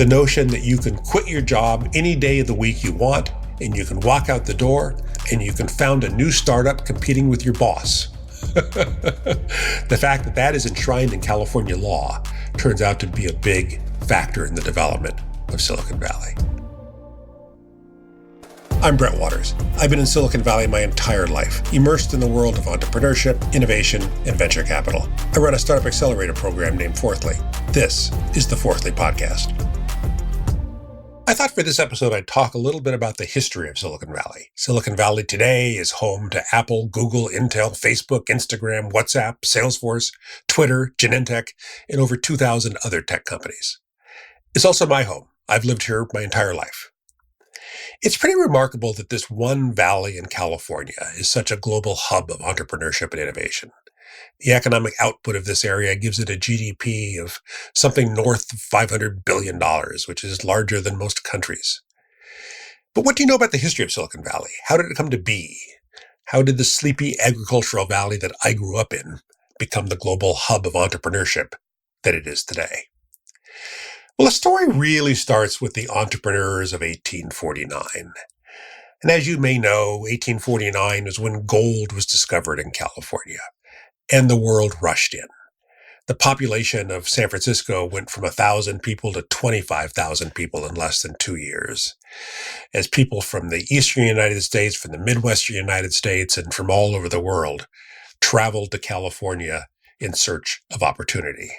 The notion that you can quit your job any day of the week you want, and you can walk out the door, and you can found a new startup competing with your boss. The fact that that is enshrined in California law turns out to be a big factor in the development of Silicon Valley. I'm Brent Waters. I've been in Silicon Valley my entire life, immersed in the world of entrepreneurship, innovation, and venture capital. I run a startup accelerator program named Fourthly. This is the Fourthly Podcast. I thought for this episode I'd talk a little bit about the history of Silicon Valley. Silicon Valley today is home to Apple, Google, Intel, Facebook, Instagram, WhatsApp, Salesforce, Twitter, Genentech, and over 2,000 other tech companies. It's also my home. I've lived here my entire life. It's pretty remarkable that this one valley in California is such a global hub of entrepreneurship and innovation. The economic output of this area gives it a GDP of something north of $500 billion, which is larger than most countries. But what do you know about the history of Silicon Valley? How did it come to be? How did the sleepy agricultural valley that I grew up in become the global hub of entrepreneurship that it is today? Well, the story really starts with the entrepreneurs of 1849. And as you may know, 1849 is when gold was discovered in California, and the world rushed in. The population of San Francisco went from 1,000 people to 25,000 people in less than 2 years, as people from the eastern United States, from the Midwestern United States, and from all over the world traveled to California in search of opportunity.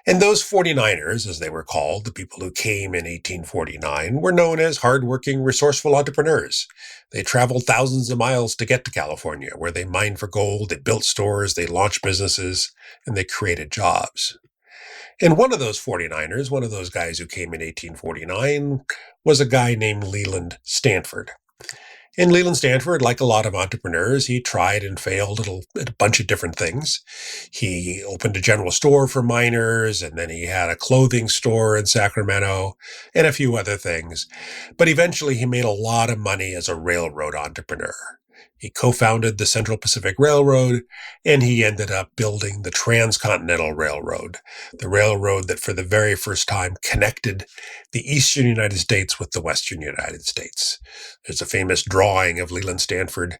And those 49ers, as they were called, the people who came in 1849, were known as hardworking, resourceful entrepreneurs. They traveled thousands of miles to get to California, where they mined for gold, they built stores, they launched businesses, and they created jobs. And one of those 49ers, one of those guys who came in 1849, was a guy named Leland Stanford. And Leland Stanford, like a lot of entrepreneurs, he tried and failed at a bunch of different things. He opened a general store for miners, and then he had a clothing store in Sacramento, and a few other things. But eventually he made a lot of money as a railroad entrepreneur. He co-founded the Central Pacific Railroad, and he ended up building the Transcontinental Railroad, the railroad that for the very first time connected the eastern United States with the western United States. There's a famous drawing of Leland Stanford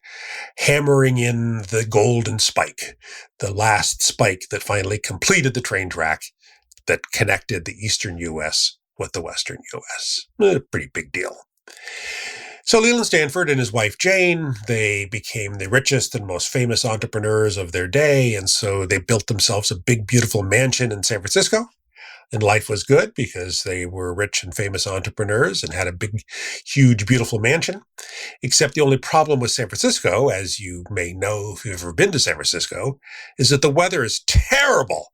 hammering in the golden spike, the last spike that finally completed the train track that connected the eastern U.S. with the western U.S. A pretty big deal. So Leland Stanford and his wife Jane, they became the richest and most famous entrepreneurs of their day, and so they built themselves a big, beautiful mansion in San Francisco. And life was good because they were rich and famous entrepreneurs and had a big, huge, beautiful mansion. Except the only problem with San Francisco, as you may know if you've ever been to San Francisco, is that the weather is terrible.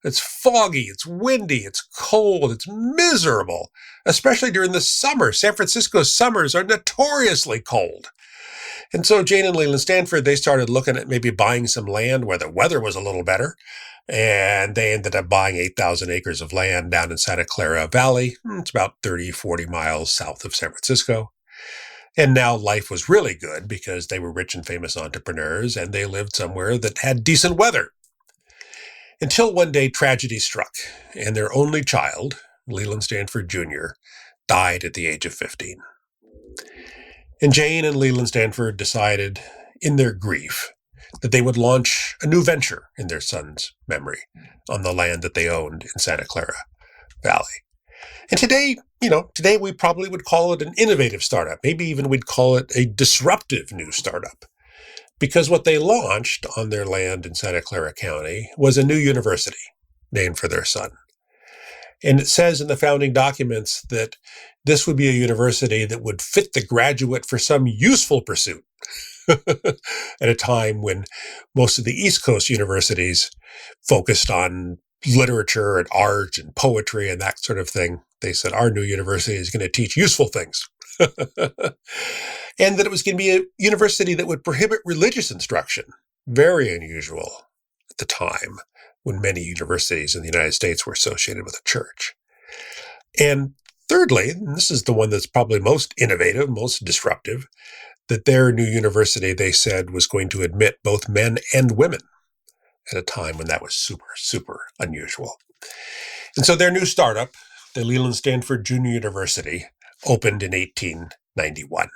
It's foggy, it's windy, it's cold, it's miserable, especially during the summer. San Francisco's summers are notoriously cold. And so Jane and Leland Stanford, they started looking at maybe buying some land where the weather was a little better. And they ended up buying 8,000 acres of land down in Santa Clara Valley. It's about 30, 40 miles south of San Francisco. And now life was really good because they were rich and famous entrepreneurs and they lived somewhere that had decent weather. Until one day tragedy struck, and their only child, Leland Stanford Jr., died at the age of 15. And Jane and Leland Stanford decided, in their grief, that they would launch a new venture in their son's memory on the land that they owned in Santa Clara Valley. And today we probably would call it an innovative startup. Maybe even we'd call it a disruptive new startup. Because what they launched on their land in Santa Clara County was a new university named for their son. And it says in the founding documents that this would be a university that would fit the graduate for some useful pursuit at a time when most of the East Coast universities focused on literature and art and poetry and that sort of thing. They said, our new university is going to teach useful things. And that it was going to be a university that would prohibit religious instruction. Very unusual at the time when many universities in the United States were associated with a church. And thirdly, and this is the one that's probably most innovative, most disruptive, that their new university, they said, was going to admit both men and women at a time when that was super, super unusual. And so their new startup, the Leland Stanford Junior University opened in 1891.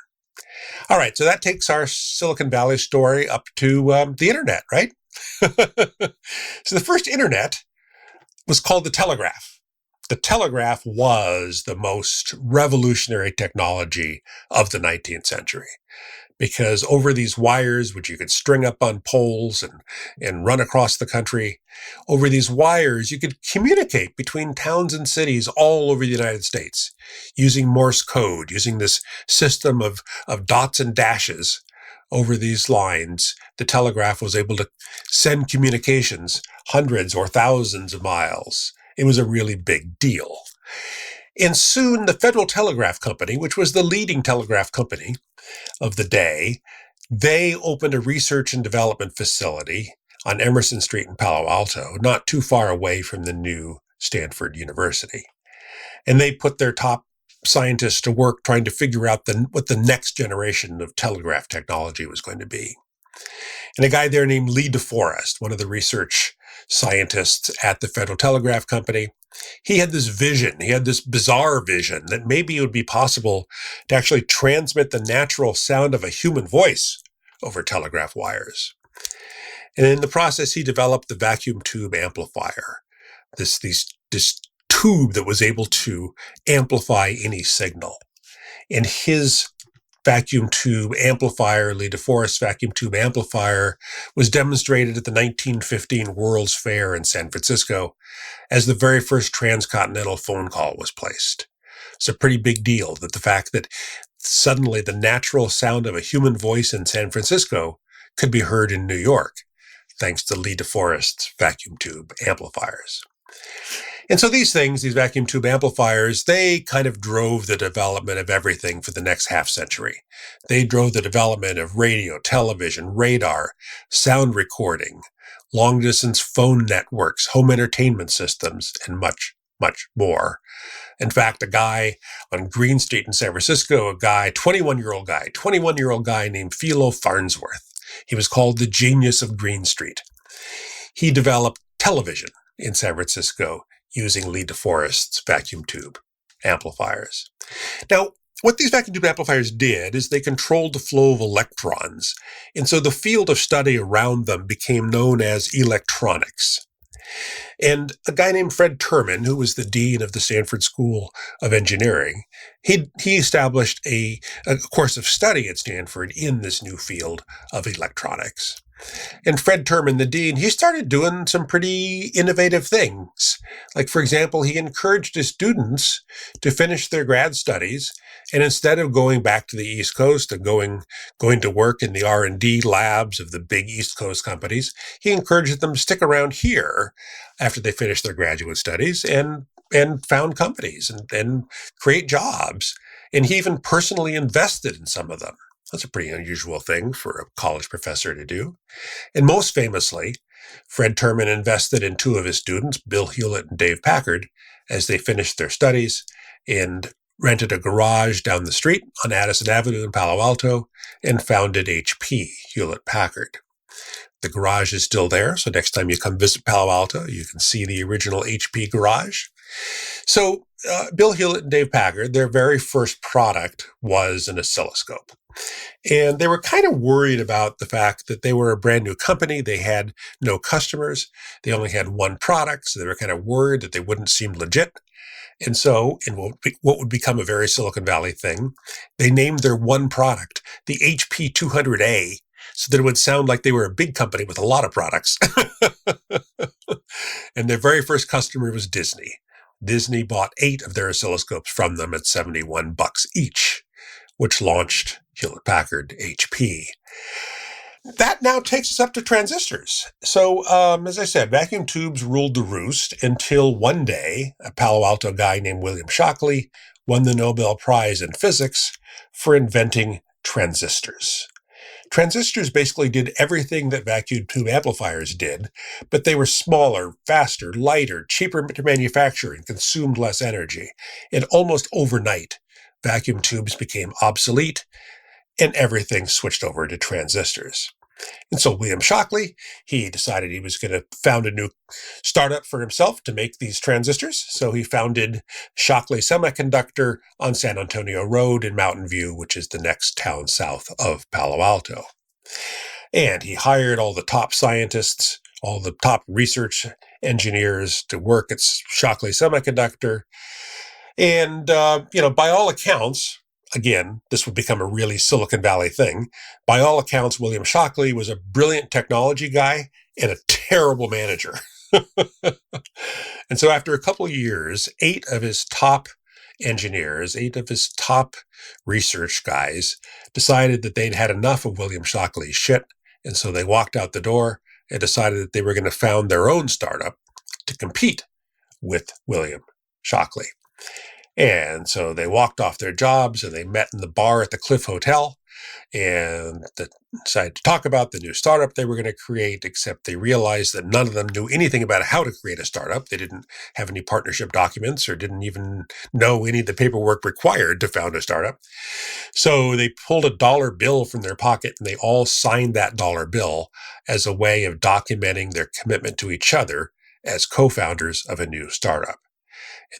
All right, so that takes our Silicon Valley story up to the internet, right? So the first internet was called the telegraph. The telegraph was the most revolutionary technology of the 19th century, because over these wires, which you could string up on poles and run across the country, over these wires, you could communicate between towns and cities all over the United States using Morse code, using this system of dots and dashes over these lines. The telegraph was able to send communications hundreds or thousands of miles. It was a really big deal. And soon the Federal Telegraph Company, which was the leading telegraph company of the day, they opened a research and development facility on Emerson Street in Palo Alto, not too far away from the new Stanford University. And they put their top scientists to work trying to figure out what the next generation of telegraph technology was going to be. And a guy there named Lee DeForest, one of the research scientists at the Federal Telegraph Company, he had this vision, he had this bizarre vision that maybe it would be possible to actually transmit the natural sound of a human voice over telegraph wires. And in the process, he developed the vacuum tube amplifier, this tube that was able to amplify any signal. And his vacuum tube amplifier, Lee DeForest's vacuum tube amplifier, was demonstrated at the 1915 World's Fair in San Francisco as the very first transcontinental phone call was placed. It's a pretty big deal that the fact that suddenly the natural sound of a human voice in San Francisco could be heard in New York, thanks to Lee DeForest's vacuum tube amplifiers. And so these vacuum tube amplifiers, they kind of drove the development of everything for the next half century. They drove the development of radio, television, radar, sound recording, long-distance phone networks, home entertainment systems, and much, much more. In fact, a guy on Green Street in San Francisco, a 21-year-old guy named Philo Farnsworth. He was called the genius of Green Street. He developed television in San Francisco using Lee DeForest's vacuum tube amplifiers. Now, what these vacuum tube amplifiers did is they controlled the flow of electrons, and so the field of study around them became known as electronics. And a guy named Fred Terman, who was the dean of the Stanford School of Engineering, he established a course of study at Stanford in this new field of electronics. And Fred Terman, the dean, he started doing some pretty innovative things. Like, for example, he encouraged his students to finish their grad studies, and instead of going back to the East Coast and going to work in the R&D labs of the big East Coast companies, he encouraged them to stick around here after they finished their graduate studies and found companies and create jobs. And he even personally invested in some of them. That's a pretty unusual thing for a college professor to do. And most famously, Fred Terman invested in two of his students, Bill Hewlett and Dave Packard, as they finished their studies and rented a garage down the street on Addison Avenue in Palo Alto and founded HP, Hewlett Packard. The garage is still there, so next time you come visit Palo Alto, you can see the original HP garage. So Bill Hewlett and Dave Packard, their very first product was an oscilloscope. And they were kind of worried about the fact that they were a brand new company. They had no customers. They only had one product, so they were kind of worried that they wouldn't seem legit. And so, in what would become a very Silicon Valley thing, they named their one product the HP 200A, so that it would sound like they were a big company with a lot of products. And their very first customer was Disney. Disney bought 8 of their oscilloscopes from them at $71 each, which launched Hewlett-Packard HP. That now takes us up to transistors. So, as I said, vacuum tubes ruled the roost until one day, a Palo Alto guy named William Shockley won the Nobel Prize in Physics for inventing transistors. Transistors basically did everything that vacuum tube amplifiers did, but they were smaller, faster, lighter, cheaper to manufacture, and consumed less energy. And almost overnight, vacuum tubes became obsolete, and everything switched over to transistors. And so William Shockley, he decided he was going to found a new startup for himself to make these transistors. So he founded Shockley Semiconductor on San Antonio Road in Mountain View, which is the next town south of Palo Alto. And he hired all the top scientists, all the top research engineers to work at Shockley Semiconductor. And, by all accounts, again, this would become a really Silicon Valley thing. By all accounts, William Shockley was a brilliant technology guy and a terrible manager. And so after a couple of years, 8 of his top engineers, 8 of his top research guys decided that they'd had enough of William Shockley's shit. And so they walked out the door and decided that they were going to found their own startup to compete with William Shockley. And so they walked off their jobs and they met in the bar at the Cliff Hotel and decided to talk about the new startup they were going to create, except they realized that none of them knew anything about how to create a startup. They didn't have any partnership documents or didn't even know any of the paperwork required to found a startup. So they pulled a dollar bill from their pocket and they all signed that dollar bill as a way of documenting their commitment to each other as co-founders of a new startup.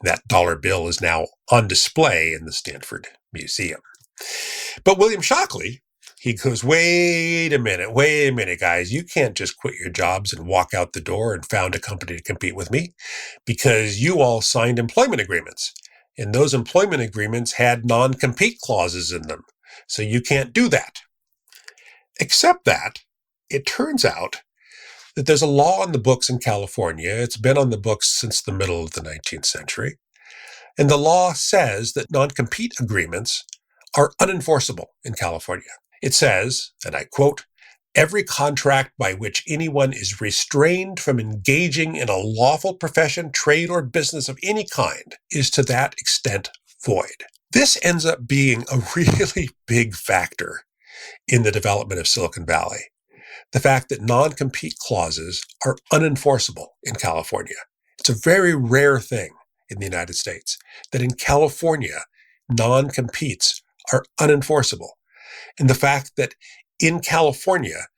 And that dollar bill is now on display in the Stanford Museum. But William Shockley, he goes, wait a minute, guys. You can't just quit your jobs and walk out the door and found a company to compete with me, because you all signed employment agreements. And those employment agreements had non-compete clauses in them. So you can't do that. Except that it turns out that there's a law on the books in California. It's been on the books since the middle of the 19th century. And the law says that non-compete agreements are unenforceable in California. It says, and I quote, "Every contract by which anyone is restrained from engaging in a lawful profession, trade, or business of any kind is to that extent void." This ends up being a really big factor in the development of Silicon Valley. The fact that non-compete clauses are unenforceable in California. It's a very rare thing in the United States that in California, non-competes are unenforceable. And the fact that in California,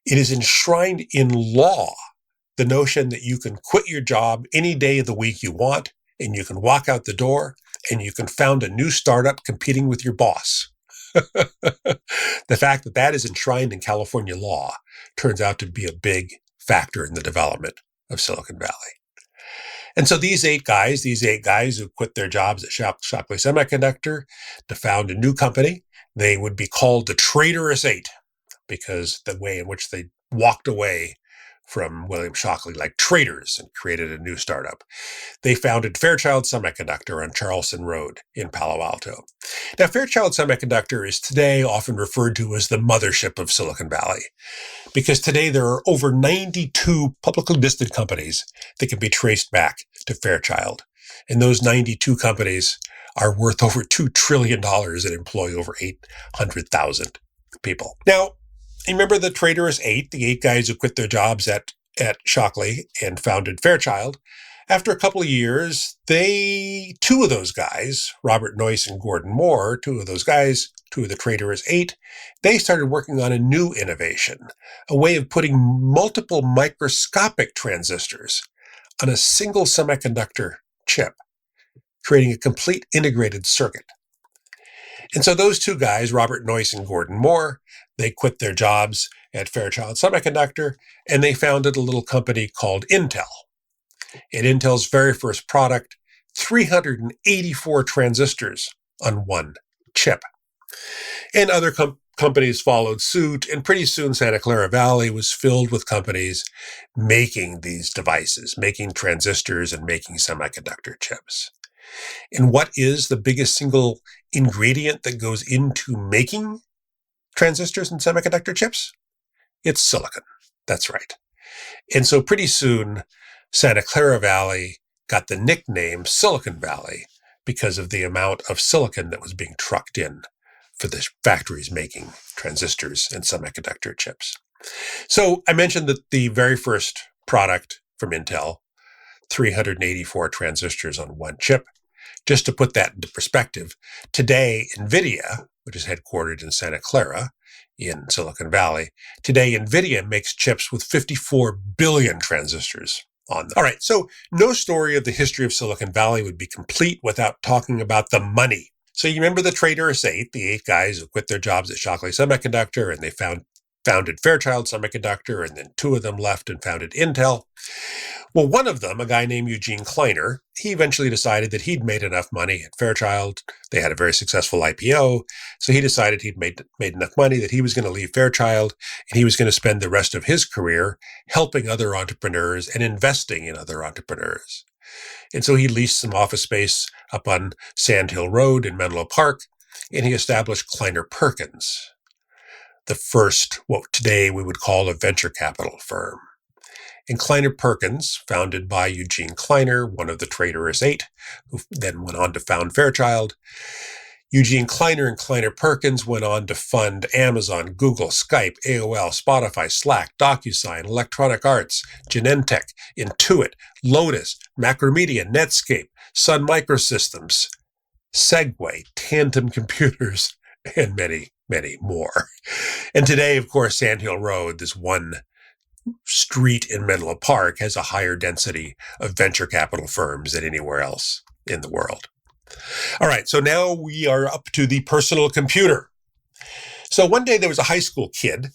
it is enshrined in law, the notion that you can quit your job any day of the week you want, and you can walk out the door, and you can found a new startup competing with your boss. The fact that that is enshrined in California law turns out to be a big factor in the development of Silicon Valley. And so these eight guys who quit their jobs at Shockley Semiconductor to found a new company, they would be called the Traitorous Eight, because the way in which they walked away from William Shockley like traitors and created a new startup. They founded Fairchild Semiconductor on Charleston Road in Palo Alto. Now, Fairchild Semiconductor is today often referred to as the mothership of Silicon Valley, because today there are over 92 publicly listed companies that can be traced back to Fairchild. And those 92 companies are worth over $2 trillion and employ over 800,000 people. Now, remember the Traitorous Eight, the 8 guys who quit their jobs at Shockley and founded Fairchild? After a couple of years, two of those guys, Robert Noyce and Gordon Moore, two of the Traitorous Eight, they started working on a new innovation, a way of putting multiple microscopic transistors on a single semiconductor chip, creating a complete integrated circuit. And so those 2 guys, Robert Noyce and Gordon Moore, they quit their jobs at Fairchild Semiconductor, and they founded a little company called Intel. And Intel's very first product, 384 transistors on one chip. And other companies followed suit, and pretty soon Santa Clara Valley was filled with companies making these devices, making transistors and making semiconductor chips. And what is the biggest single ingredient that goes into making transistors and semiconductor chips? It's silicon. That's right. And so pretty soon, Santa Clara Valley got the nickname Silicon Valley because of the amount of silicon that was being trucked in for the factories making transistors and semiconductor chips. So I mentioned that the very first product from Intel, 384 transistors on one chip. Just to put that into perspective, today, NVIDIA, which is headquartered in Santa Clara in Silicon Valley. Today, NVIDIA makes chips with 54 billion transistors on them. All right, so no story of the history of Silicon Valley would be complete without talking about the money. So you remember the Traitorous Eight, the 8 guys who quit their jobs at Shockley Semiconductor, and they founded Fairchild Semiconductor, and then 2 of them left and founded Intel. Well, one of them, a guy named Eugene Kleiner, he eventually decided that he'd made enough money at Fairchild. They had a very successful IPO, so he decided he'd made enough money that he was going to leave Fairchild, and he was going to spend the rest of his career helping other entrepreneurs and investing in other entrepreneurs. And so he leased some office space up on Sand Hill Road in Menlo Park, and he established Kleiner Perkins, the first, what today we would call a venture capital firm. And Kleiner Perkins, founded by Eugene Kleiner, one of the Traitorous Eight, who then went on to found Fairchild. Eugene Kleiner and Kleiner Perkins went on to fund Amazon, Google, Skype, AOL, Spotify, Slack, DocuSign, Electronic Arts, Genentech, Intuit, Lotus, Macromedia, Netscape, Sun Microsystems, Segway, Tandem Computers, and many, many more. And today, of course, Sand Hill Road, this one street in Menlo Park, has a higher density of venture capital firms than anywhere else in the world. All right, so now we are up to the personal computer. So one day there was a high school kid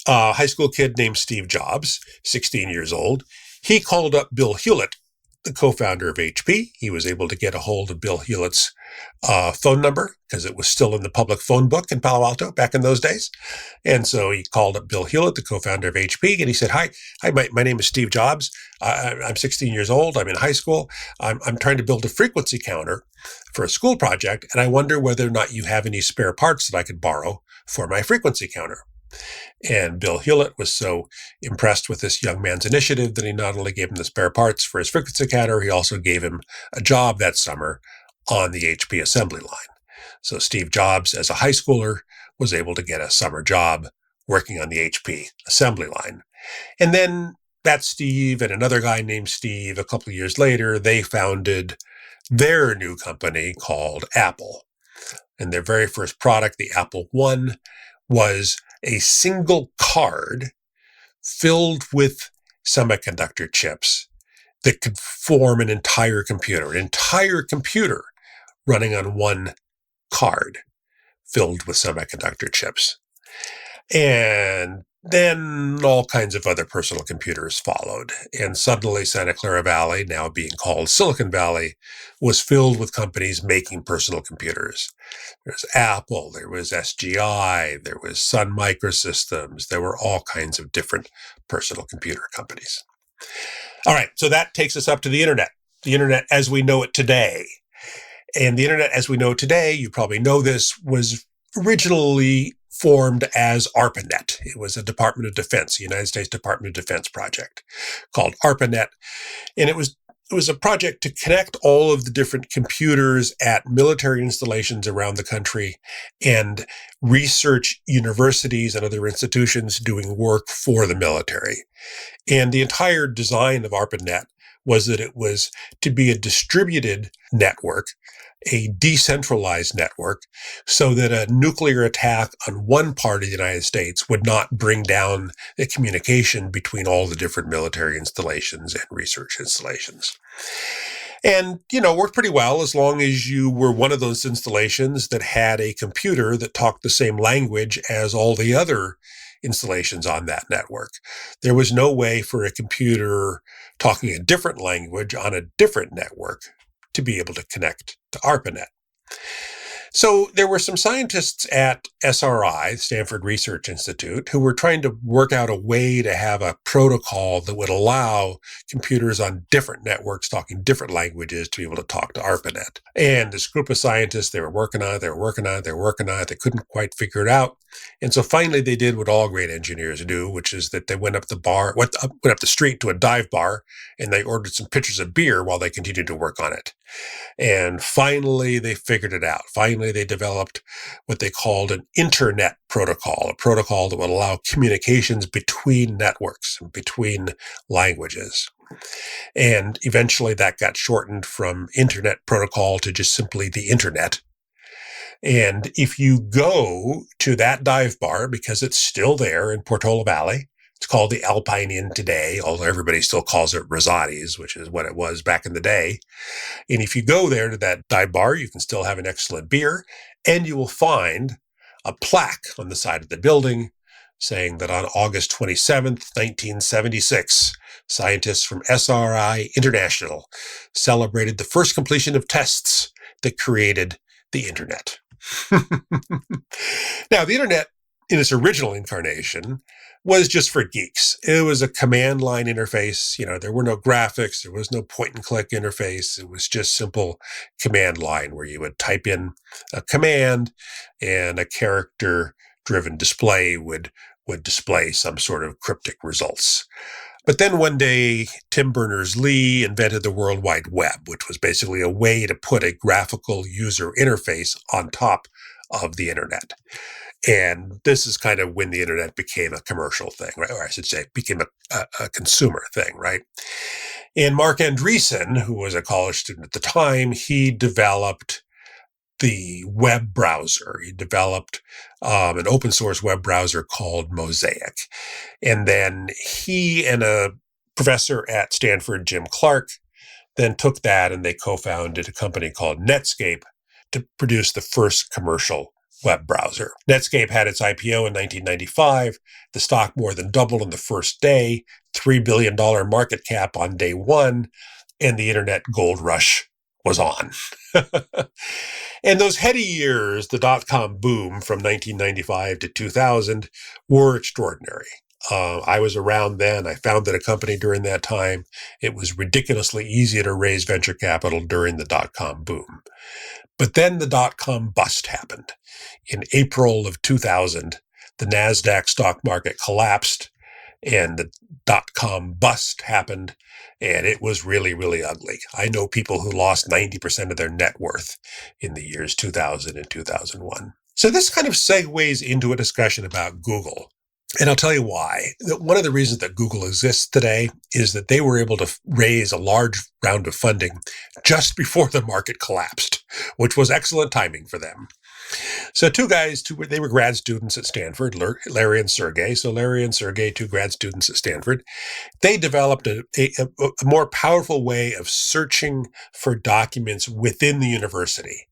named Steve Jobs, 16 years old. He called up Bill Hewlett, the co-founder of HP. He was able to get a hold of Bill Hewlett's phone number because it was still in the public phone book in Palo Alto back in those days. And so he called up Bill Hewlett, the co-founder of HP, and he said, Hi, my name is Steve Jobs. I'm 16 years old. I'm in high school. I'm trying to build a frequency counter for a school project, and I wonder whether or not you have any spare parts that I could borrow for my frequency counter. And Bill Hewlett was so impressed with this young man's initiative that he not only gave him the spare parts for his frequency counter, he also gave him a job that summer on the HP assembly line. So Steve Jobs, as a high schooler, was able to get a summer job working on the HP assembly line. And then that Steve and another guy named Steve, a couple of years later, they founded their new company called Apple. And their very first product, the Apple I, was a single card filled with semiconductor chips that could form an entire computer running on one card filled with semiconductor chips. And then all kinds of other personal computers followed. And suddenly Santa Clara Valley, now being called Silicon Valley, was filled with companies making personal computers. There's Apple, there was SGI, there was Sun Microsystems, there were all kinds of different personal computer companies. All right, so that takes us up to the internet as we know it today. And the internet as we know it today, you probably know this, was originally formed as ARPANET. It was a Department of Defense, the United States Department of Defense project called ARPANET. And it was a project to connect all of the different computers at military installations around the country and research universities and other institutions doing work for the military. And the entire design of ARPANET was that it was to be a distributed network, a decentralized network, so that a nuclear attack on one part of the United States would not bring down the communication between all the different military installations and research installations. And, worked pretty well as long as you were one of those installations that had a computer that talked the same language as all the other installations on that network. There was no way for a computer talking a different language on a different network to be able to connect to ARPANET. So there were some scientists at SRI, Stanford Research Institute, who were trying to work out a way to have a protocol that would allow computers on different networks talking different languages to be able to talk to ARPANET. And this group of scientists, they were working on it. They couldn't quite figure it out. And so finally they did what all great engineers do, which is that they went up the street to a dive bar and they ordered some pitchers of beer while they continued to work on it. And finally, they figured it out. Finally, they developed what they called an internet protocol, a protocol that would allow communications between networks and between languages. And eventually that got shortened from internet protocol to just simply the internet. And if you go to that dive bar, because it's still there in Portola Valley, it's called the Alpine Inn today, although everybody still calls it Rosati's, which is what it was back in the day. And if you go there to that dive bar, you can still have an excellent beer, and you will find a plaque on the side of the building saying that on August 27th, 1976, scientists from SRI International celebrated the first completion of tests that created the internet. Now, the internet in its original incarnation was just for geeks. It was a command line interface. There were no graphics. There was no point and click interface. It was just simple command line where you would type in a command and a character-driven display would display some sort of cryptic results. But then one day, Tim Berners-Lee invented the World Wide Web, which was basically a way to put a graphical user interface on top of the internet. And this is kind of when the internet became a commercial thing, right? Or I should say, became a consumer thing, right? And Mark Andreessen, who was a college student at the time, he developed the web browser. He developed an open source web browser called Mosaic. And then he and a professor at Stanford, Jim Clark, then took that and they co-founded a company called Netscape to produce the first commercial web browser. Netscape had its IPO in 1995. The stock more than doubled on the first day, $3 billion market cap on day one, and the internet gold rush was on. And those heady years, the dot-com boom from 1995 to 2000, were extraordinary. I was around then. I founded a company during that time. It was ridiculously easy to raise venture capital during the dot-com boom. But then the dot-com bust happened. In April of 2000, the NASDAQ stock market collapsed and the dot-com bust happened, and it was really, really ugly. I know people who lost 90% of their net worth in the years 2000 and 2001. So this kind of segues into a discussion about Google. And I'll tell you why. One of the reasons that Google exists today is that they were able to raise a large round of funding just before the market collapsed, which was excellent timing for them. So two guys, they were grad students at Stanford, Larry and Sergey. So Larry and Sergey, two grad students at Stanford, they developed a more powerful way of searching for documents within the university.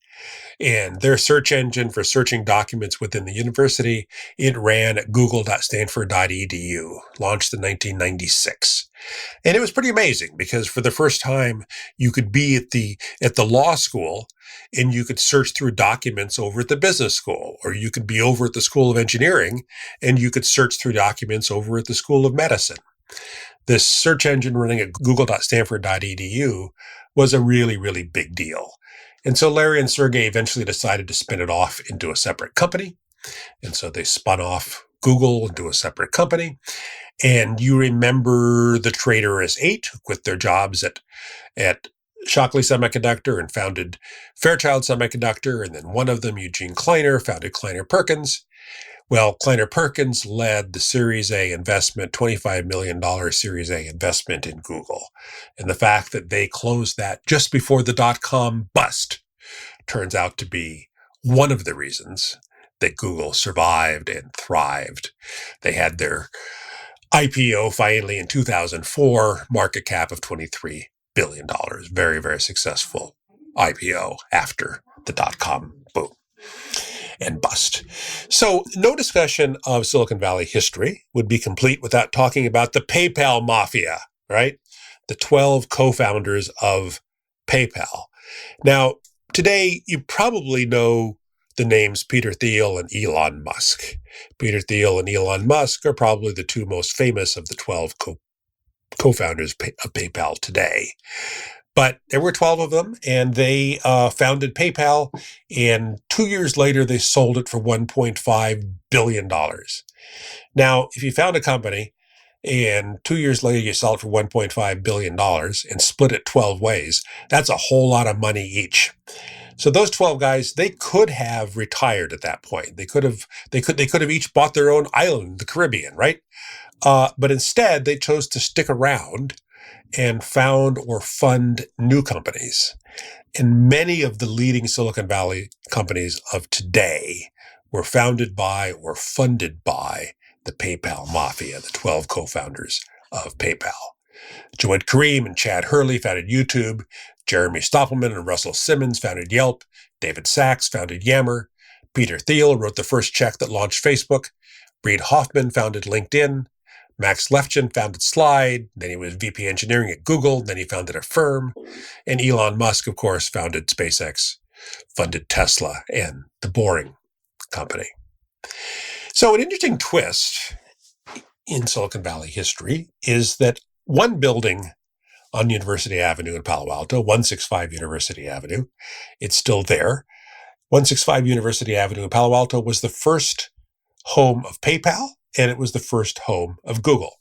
And their search engine for searching documents within the university, it ran at google.stanford.edu, launched in 1996. And it was pretty amazing because for the first time, you could be at the law school and you could search through documents over at the business school, or you could be over at the School of Engineering and you could search through documents over at the School of Medicine. This search engine running at google.stanford.edu was a really, really big deal. And so Larry and Sergey eventually decided to spin it off into a separate company. And so they spun off Google into a separate company. And you remember the traitorous eight who quit their jobs at Shockley Semiconductor and founded Fairchild Semiconductor. And then one of them, Eugene Kleiner, founded Kleiner Perkins. Well, Kleiner Perkins led the Series A investment, $25 million Series A investment in Google. And the fact that they closed that just before the dot-com bust turns out to be one of the reasons that Google survived and thrived. They had their IPO finally in 2004, market cap of $23 billion. Very, very successful IPO after the dot-com boom and bust. So no discussion of Silicon Valley history would be complete without talking about the PayPal Mafia, right? The 12 co-founders of PayPal. Now, today, you probably know the names Peter Thiel and Elon Musk. Peter Thiel and Elon Musk are probably the two most famous of the 12 co-founders of PayPal today. But there were 12 of them, and they founded PayPal, and 2 years later, they sold it for $1.5 billion. Now, if you found a company, and 2 years later, you sell it for $1.5 billion and split it 12 ways, that's a whole lot of money each. So those 12 guys, they could have retired at that point. They could have each bought their own island in the Caribbean, right? But instead, they chose to stick around and found or fund new companies. And many of the leading Silicon Valley companies of today were founded by or funded by the PayPal Mafia, the 12 co-founders of PayPal. Jawed Karim and Chad Hurley founded YouTube. Jeremy Stoppelman and Russell Simmons founded Yelp. David Sachs founded Yammer. Peter Thiel wrote the first check that launched Facebook. Reid Hoffman founded LinkedIn. Max Levchin founded Slide. Then he was VP engineering at Google. Then he founded Affirm. And Elon Musk, of course, founded SpaceX, funded Tesla, and the Boring Company. So an interesting twist in Silicon Valley history is that one building on University Avenue in Palo Alto, 165 University Avenue, it's still there. 165 University Avenue in Palo Alto was the first home of PayPal, and it was the first home of Google.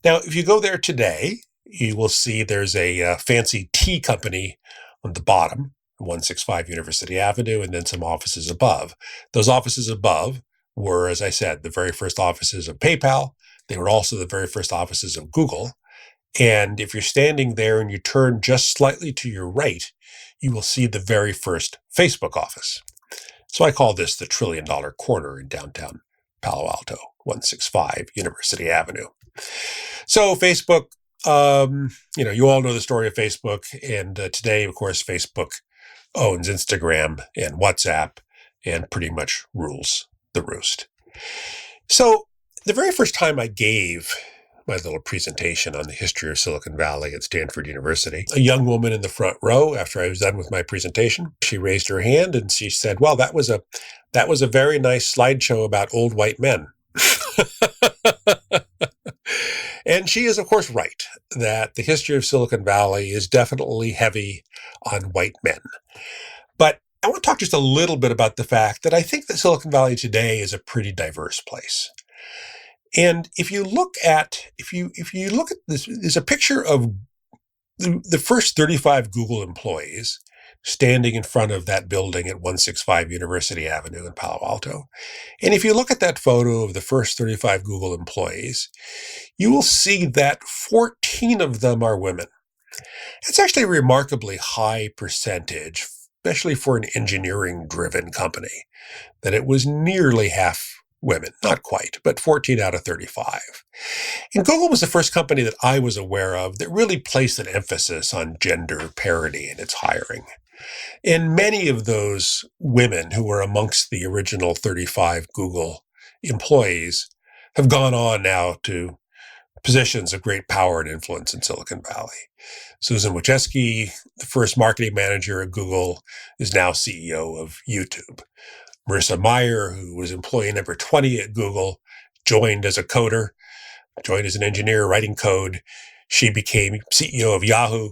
Now, if you go there today, you will see there's a fancy tea company on the bottom, 165 University Avenue, and then some offices above. Those offices above were, as I said, the very first offices of PayPal. They were also the very first offices of Google. And if you're standing there and you turn just slightly to your right, you will see the very first Facebook office. So I call this the $1 trillion corner in downtown Palo Alto, 165 University Avenue. So Facebook, you all know the story of Facebook. And today, of course, Facebook owns Instagram and WhatsApp and pretty much rules the roost. So the very first time I gave my little presentation on the history of Silicon Valley at Stanford University, a young woman in the front row, after I was done with my presentation, she raised her hand and she said, "Well, that was a very nice slideshow about old white men." And she is, of course, right that the history of Silicon Valley is definitely heavy on white men. But I want to talk just a little bit about the fact that I think that Silicon Valley today is a pretty diverse place. And if you look at this, there's a picture of the first 35 Google employees standing in front of that building at 165 University Avenue in Palo Alto. And if you look at that photo of the first 35 Google employees, you will see that 14 of them are women. It's actually a remarkably high percentage, especially for an engineering-driven company, that it was nearly half women, not quite, but 14 out of 35. And Google was the first company that I was aware of that really placed an emphasis on gender parity in its hiring. And many of those women who were amongst the original 35 Google employees have gone on now to positions of great power and influence in Silicon Valley. Susan Wojcicki, the first marketing manager at Google, is now CEO of YouTube. Marissa Mayer, who was employee number 20 at Google, joined as a coder, joined as an engineer writing code. She became CEO of Yahoo.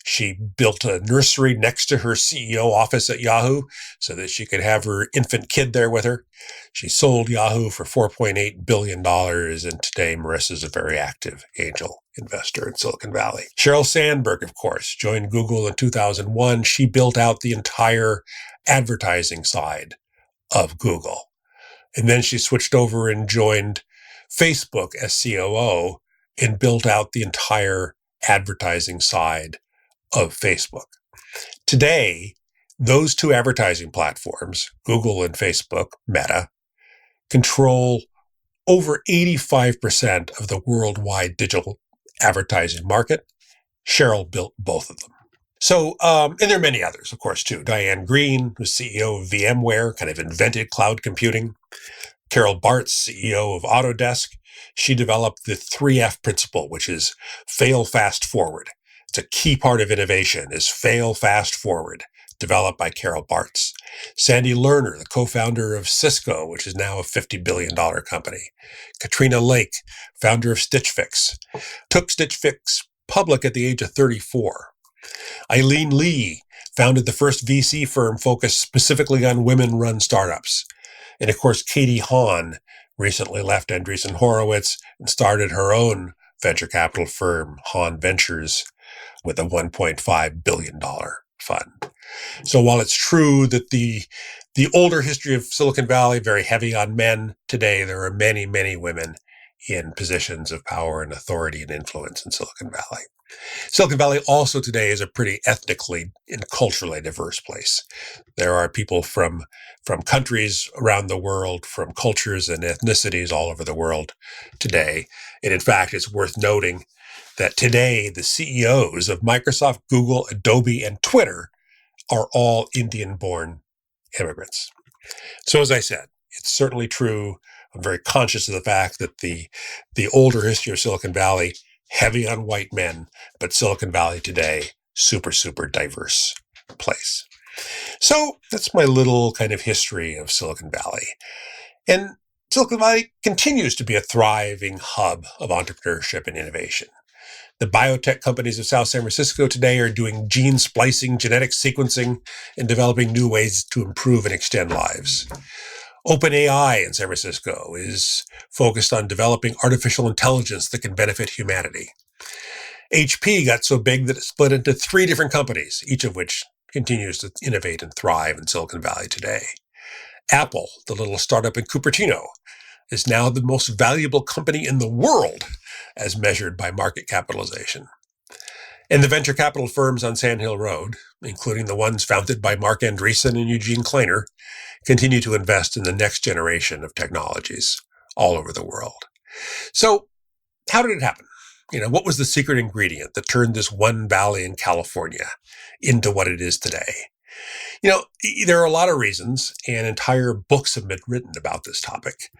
She built a nursery next to her CEO office at Yahoo so that she could have her infant kid there with her. She sold Yahoo for $4.8 billion, and today Marissa is a very active angel investor in Silicon Valley. Sheryl Sandberg, of course, joined Google in 2001. She built out the entire advertising side of Google. And then she switched over and joined Facebook as COO and built out the entire advertising side of Facebook. Today, those two advertising platforms, Google and Facebook, Meta, control over 85% of the worldwide digital advertising market. Sheryl built both of them. So, and there are many others, of course, too. Diane Greene, who's CEO of VMware, kind of invented cloud computing. Carol Bartz, CEO of Autodesk, she developed the 3F principle, which is fail, fast, forward. It's a key part of innovation, is fail, fast, forward, developed by Carol Bartz. Sandy Lerner, the co-founder of Cisco, which is now a $50 billion company. Katrina Lake, founder of Stitch Fix, took Stitch Fix public at the age of 34. Eileen Lee founded the first VC firm focused specifically on women-run startups. And of course, Katie Hahn recently left Andreessen Horowitz and started her own venture capital firm, Hahn Ventures, with a $1.5 billion fund. So while it's true that the older history of Silicon Valley, very heavy on men, today there are many, many women in positions of power and authority and influence in Silicon Valley. Silicon Valley also today is a pretty ethnically and culturally diverse place. There are people from countries around the world, from cultures and ethnicities all over the world today. And in fact, it's worth noting that today the CEOs of Microsoft, Google, Adobe, and Twitter are all Indian-born immigrants. So as I said, it's certainly true. I'm very conscious of the fact that the older history of Silicon Valley, heavy on white men, but Silicon Valley today, super, super diverse place. So that's my little kind of history of Silicon Valley. And Silicon Valley continues to be a thriving hub of entrepreneurship and innovation. The biotech companies of South San Francisco today are doing gene splicing, genetic sequencing, and developing new ways to improve and extend lives. OpenAI in San Francisco is focused on developing artificial intelligence that can benefit humanity. HP got so big that it split into 3 different companies, each of which continues to innovate and thrive in Silicon Valley today. Apple, the little startup in Cupertino, is now the most valuable company in the world as measured by market capitalization. And the venture capital firms on Sand Hill Road, including the ones founded by Mark Andreessen and Eugene Kleiner, continue to invest in the next generation of technologies all over the world. So how did it happen? What was the secret ingredient that turned this one valley in California into what it is today? There are a lot of reasons, and entire books have been written about this topic.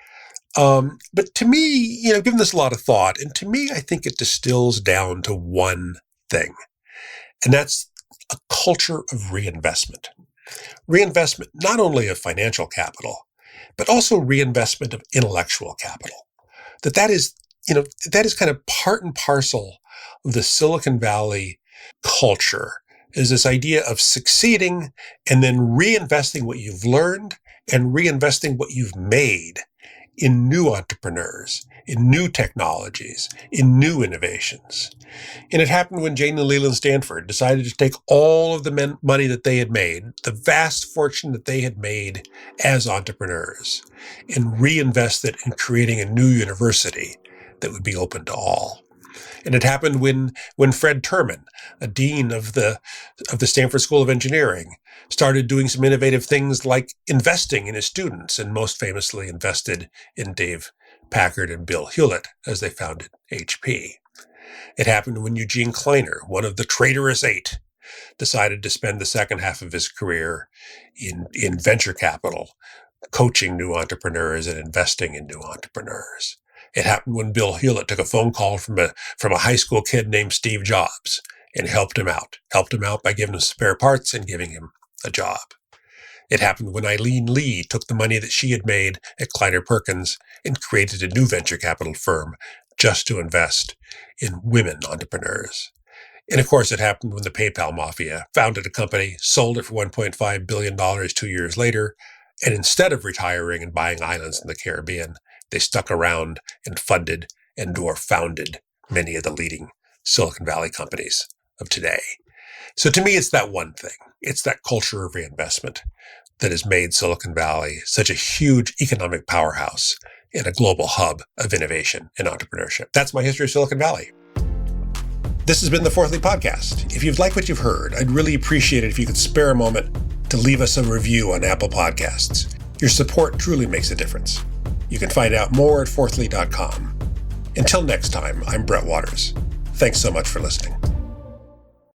But to me, given this a lot of thought, and to me, I think it distills down to one thing, and that's a culture of reinvestment. Reinvestment, not only of financial capital, but also reinvestment of intellectual capital. That is kind of part and parcel of the Silicon Valley culture, is this idea of succeeding and then reinvesting what you've learned and reinvesting what you've made in new entrepreneurs, in new technologies, in new innovations. And it happened when Jane and Leland Stanford decided to take all of the money that they had made, the vast fortune that they had made as entrepreneurs, and reinvest it in creating a new university that would be open to all. And it happened when Fred Terman, a dean of the Stanford School of Engineering, started doing some innovative things like investing in his students, and most famously invested in Dave Packard and Bill Hewlett as they founded HP. It happened when Eugene Kleiner, one of the traitorous 8, decided to spend the second half of his career in venture capital, coaching new entrepreneurs and investing in new entrepreneurs. It happened when Bill Hewlett took a phone call from a high school kid named Steve Jobs and helped him out by giving him spare parts and giving him a job. It happened when Eileen Lee took the money that she had made at Kleiner Perkins and created a new venture capital firm just to invest in women entrepreneurs. And of course, it happened when the PayPal Mafia founded a company, sold it for $1.5 billion 2 years later, and instead of retiring and buying islands in the Caribbean, they stuck around and funded and/or founded many of the leading Silicon Valley companies of today. So to me, it's that one thing. It's that culture of reinvestment that has made Silicon Valley such a huge economic powerhouse and a global hub of innovation and entrepreneurship. That's my history of Silicon Valley. This has been the Fourthly Podcast. If you've liked what you've heard, I'd really appreciate it if you could spare a moment to leave us a review on Apple Podcasts. Your support truly makes a difference. You can find out more at fourthly.com. Until next time, I'm Brent Waters. Thanks so much for listening.